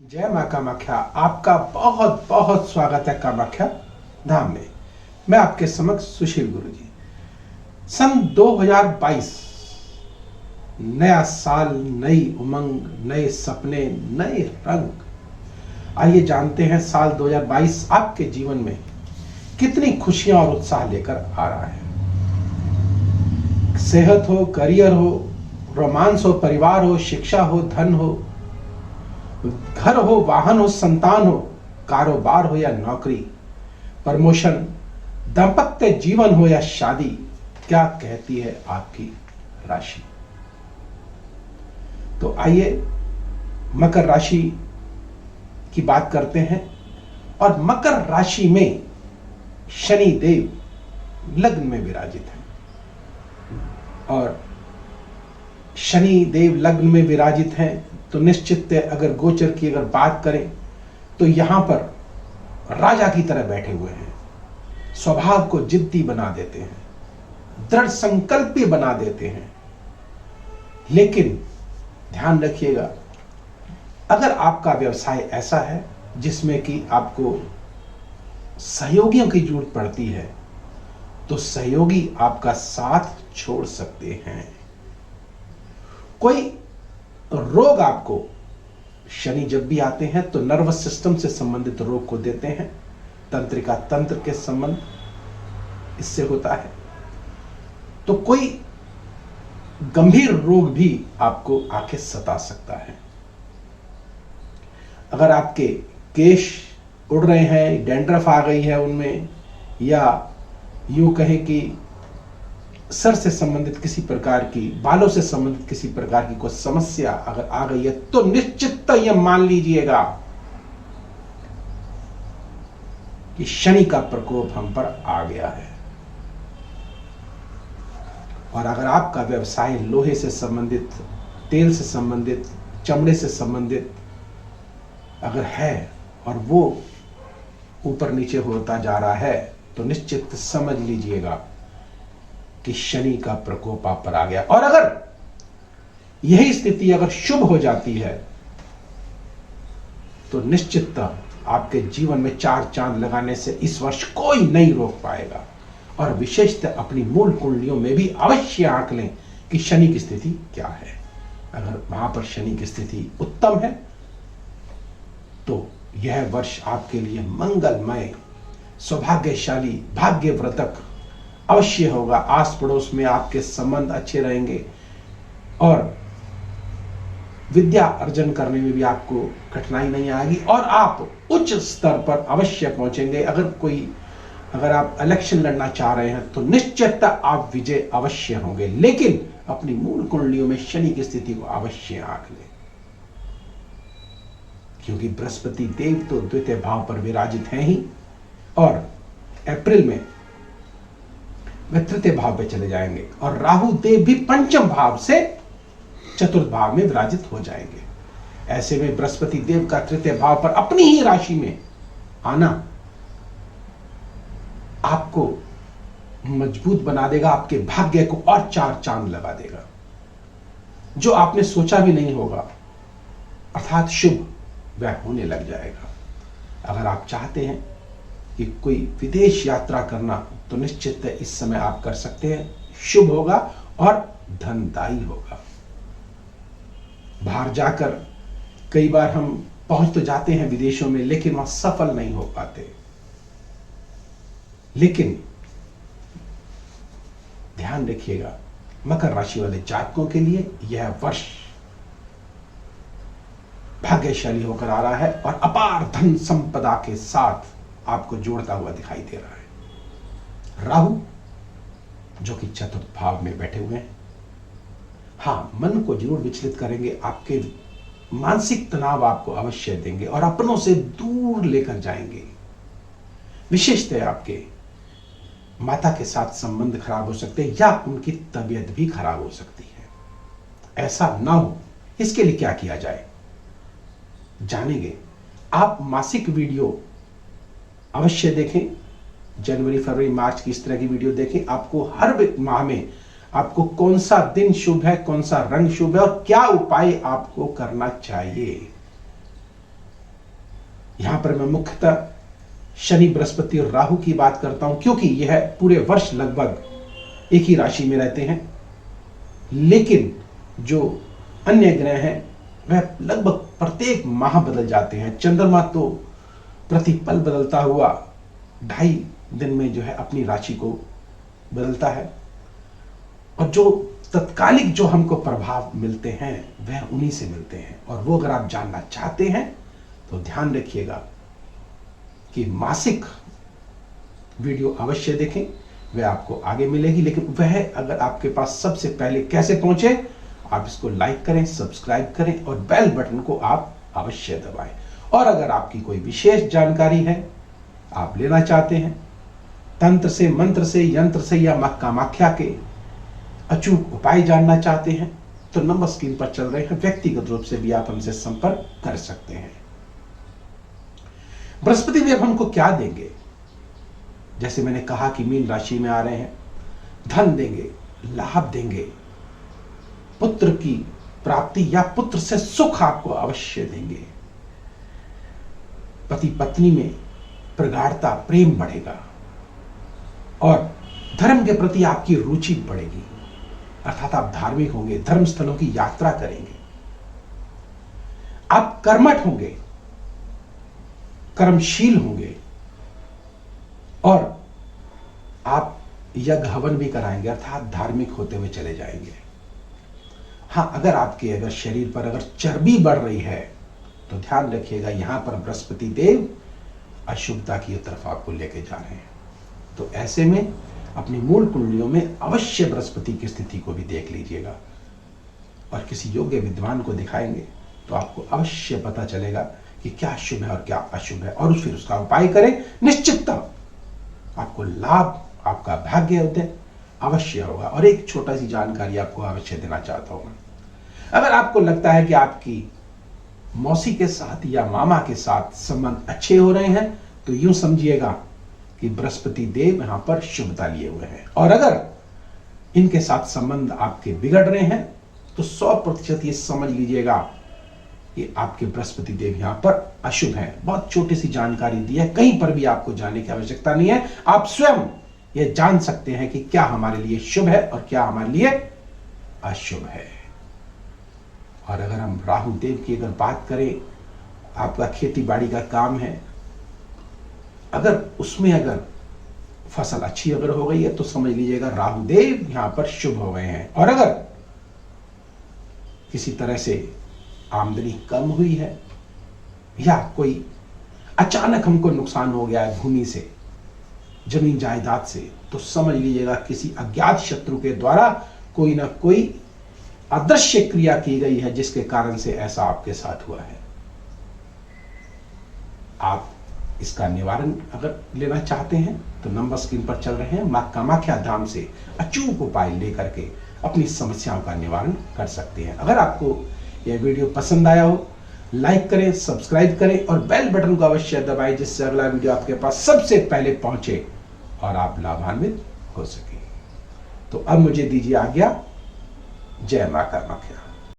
जय माँ कामाख्या। आपका बहुत बहुत स्वागत है कामाख्या धाम में। मैं आपके समक्ष सुशील गुरु जी। सन 2022, नया साल, नई उमंग, नए सपने, नए रंग। आइए जानते हैं साल 2022 आपके जीवन में कितनी खुशियां और उत्साह लेकर आ रहा है। सेहत हो, करियर हो, रोमांस हो, परिवार हो, शिक्षा हो, धन हो, घर हो, वाहन हो, संतान हो, कारोबार हो या नौकरी, प्रमोशन, दांपत्य जीवन हो या शादी, क्या कहती है आपकी राशि। तो आइए मकर राशि की बात करते हैं। और मकर राशि में शनि देव लग्न में विराजित हैं। और शनि देव लग्न में विराजित हैं तो निश्चित अगर गोचर की अगर बात करें तो यहां पर राजा की तरह बैठे हुए हैं। स्वभाव को जिद्दी बना देते हैं, दृढ़ संकल्पी बना देते हैं। लेकिन ध्यान रखिएगा, अगर आपका व्यवसाय ऐसा है जिसमें कि आपको सहयोगियों की जरूरत पड़ती है तो सहयोगी आपका साथ छोड़ सकते हैं। कोई रोग आपको, शनि जब भी आते हैं तो नर्वस सिस्टम से संबंधित रोग को देते हैं। तंत्रिका तंत्र के संबंध इससे होता है। तो कोई गंभीर रोग भी आपको आके सता सकता है। अगर आपके केश उड़ रहे हैं, डैंड्रफ आ गई है उनमें, या यूं कहें कि सर से संबंधित किसी प्रकार की, बालों से संबंधित किसी प्रकार की कोई समस्या अगर आ गई है तो निश्चित यह मान लीजिएगा कि शनि का प्रकोप हम पर आ गया है। और अगर आपका व्यवसाय लोहे से संबंधित, तेल से संबंधित, चमड़े से संबंधित अगर है और वो ऊपर नीचे होता जा रहा है तो निश्चित समझ लीजिएगा कि शनि का प्रकोप आप पर आ गया। और अगर यही स्थिति अगर शुभ हो जाती है तो निश्चित आपके जीवन में चार चांद लगाने से इस वर्ष कोई नहीं रोक पाएगा। और विशेषतः अपनी मूल कुंडलियों में भी अवश्य आंक लें कि शनि की स्थिति क्या है। अगर वहां पर शनि की स्थिति उत्तम है तो यह वर्ष आपके लिए मंगलमय, सौभाग्यशाली, भाग्यवर्धक अवश्य होगा। आस पड़ोस में आपके संबंध अच्छे रहेंगे और विद्या अर्जन करने में भी आपको कठिनाई नहीं आएगी और आप उच्च स्तर पर अवश्य पहुंचेंगे। अगर आप इलेक्शन लड़ना चाह रहे हैं तो निश्चित आप विजय अवश्य होंगे। लेकिन अपनी मूल कुंडलियों में शनि की स्थिति को अवश्य आंक लें, क्योंकि बृहस्पति देव तो द्वितीय भाव पर विराजित हैं ही और अप्रैल में वे तृतीय भाव पे चले जाएंगे। और राहु देव भी पंचम भाव से चतुर्थ भाव में विराजित हो जाएंगे। ऐसे में बृहस्पति देव का तृतीय भाव पर अपनी ही राशि में आना आपको मजबूत बना देगा, आपके भाग्य को और चार चांद लगा देगा। जो आपने सोचा भी नहीं होगा अर्थात शुभ, वह होने लग जाएगा। अगर आप चाहते हैं कि कोई विदेश यात्रा करना तो निश्चित है इस समय आप कर सकते हैं। शुभ होगा और धनदायी होगा। बाहर जाकर कई बार हम पहुंच तो जाते हैं विदेशों में, लेकिन वहां सफल नहीं हो पाते। लेकिन ध्यान रखिएगा, मकर राशि वाले जातकों के लिए यह वर्ष भाग्यशाली होकर आ रहा है और अपार धन संपदा के साथ आपको जोड़ता हुआ दिखाई दे रहा है। राहु जो कि चतुर्थ भाव में बैठे हुए हैं, हाँ, मन को जरूर विचलित करेंगे, आपके मानसिक तनाव आपको अवश्य देंगे और अपनों से दूर लेकर जाएंगे। विशेषतः आपके माता के साथ संबंध खराब हो सकते हैं या उनकी तबीयत भी खराब हो सकती है। ऐसा ना हो, इसके लिए क्या किया जाए जानेंगे। आप मासिक वीडियो अवश्य देखें, जनवरी, फरवरी, मार्च की इस तरह की वीडियो देखें। आपको हर माह में आपको कौन सा दिन शुभ है, कौन सा रंग शुभ है और क्या उपाय आपको करना चाहिए, यहां पर मैं मुख्यतः शनि, बृहस्पति और राहु की बात करता हूं, क्योंकि यह पूरे वर्ष लगभग एक ही राशि में रहते हैं। लेकिन जो अन्य ग्रह हैं वह लगभग प्रत्येक माह बदल जाते हैं। चंद्रमा तो प्रतिपल बदलता हुआ 2.5 दिन में जो है अपनी राशि को बदलता है, और जो तत्कालिक जो हमको प्रभाव मिलते हैं वह उन्हीं से मिलते हैं। और वो अगर आप जानना चाहते हैं तो ध्यान रखिएगा कि मासिक वीडियो अवश्य देखें, वह आपको आगे मिलेगी। लेकिन वह अगर आपके पास सबसे पहले कैसे पहुंचे, आप इसको लाइक करें, सब्सक्राइब करें और बेल बटन को आप अवश्य दबाएं। और अगर आपकी कोई विशेष जानकारी है, आप लेना चाहते हैं, तंत्र से, मंत्र से, यंत्र से या मां कामाख्या के अचूक उपाय जानना चाहते हैं, तो नंबर स्क्रीन पर चल रहे हैं, व्यक्तिगत रूप से भी आप हमसे संपर्क कर सकते हैं। बृहस्पति देव हमको क्या देंगे? जैसे मैंने कहा कि मीन राशि में आ रहे हैं, धन देंगे, लाभ देंगे, पुत्र की प्राप्ति या पुत्र से सुख आपको अवश्य देंगे। पति पत्नी में प्रगाढ़ता, प्रेम बढ़ेगा और धर्म के प्रति आपकी रुचि बढ़ेगी, अर्थात आप धार्मिक होंगे, धर्म स्थलों की यात्रा करेंगे, आप कर्मठ होंगे, कर्मशील होंगे और आप यज्ञ हवन भी कराएंगे, अर्थात धार्मिक होते हुए चले जाएंगे। हां, अगर शरीर पर अगर चर्बी बढ़ रही है तो ध्यान रखिएगा, यहां पर बृहस्पति देव अशुभता की तरफ आपको लेके जा रहे हैं। तो ऐसे में अपनी मूल कुंडलियों में अवश्य बृहस्पति की स्थिति को भी देख लीजिएगा और किसी योग्य विद्वान को दिखाएंगे तो आपको अवश्य पता चलेगा कि क्या शुभ है और क्या अशुभ है, और फिर उसका उपाय करें। निश्चितता आपको लाभ, आपका भाग्य उदय अवश्य होगा। और एक छोटा सी जानकारी आपको अवश्य देना चाहता हूं, अगर आपको लगता है कि आपकी मौसी के साथ या मामा के साथ संबंध अच्छे हो रहे हैं, तो यूं समझिएगा कि बृहस्पति देव यहां पर शुभता लिए हुए हैं। और अगर इनके साथ संबंध आपके बिगड़ रहे हैं तो 100% ये समझ लीजिएगा कि आपके बृहस्पति देव यहां पर अशुभ हैं। बहुत छोटी सी जानकारी दी है, कहीं पर भी आपको जाने की आवश्यकता नहीं है। आप स्वयं ये जान सकते हैं कि क्या हमारे लिए शुभ है और क्या हमारे लिए अशुभ है। और अगर हम राहु देव की अगर बात करें, आपका खेती बाड़ी का काम है, अगर उसमें अगर फसल अच्छी अगर हो गई है तो समझ लीजिएगा राहु देव यहां पर शुभ हो गए हैं। और अगर किसी तरह से आमदनी कम हुई है या कोई अचानक हमको नुकसान हो गया है भूमि से, जमीन जायदाद से, तो समझ लीजिएगा किसी अज्ञात शत्रु के द्वारा कोई ना कोई अदृश्य क्रिया की गई है जिसके कारण से ऐसा आपके साथ हुआ है। आप इसका निवारण अगर लेना चाहते हैं तो नंबर स्क्रीन पर चल रहे हैं, मां कामाख्या धाम से अचूक उपाय लेकर के अपनी समस्याओं का निवारण कर सकते हैं। अगर आपको यह वीडियो पसंद आया हो, लाइक करें, सब्सक्राइब करें और बेल बटन को अवश्य दबाएं, जिससे अगला वीडियो आपके पास सबसे पहले पहुंचे और आप लाभान्वित हो सके। तो अब मुझे दीजिए आज्ञा। जय मां कामाख्या।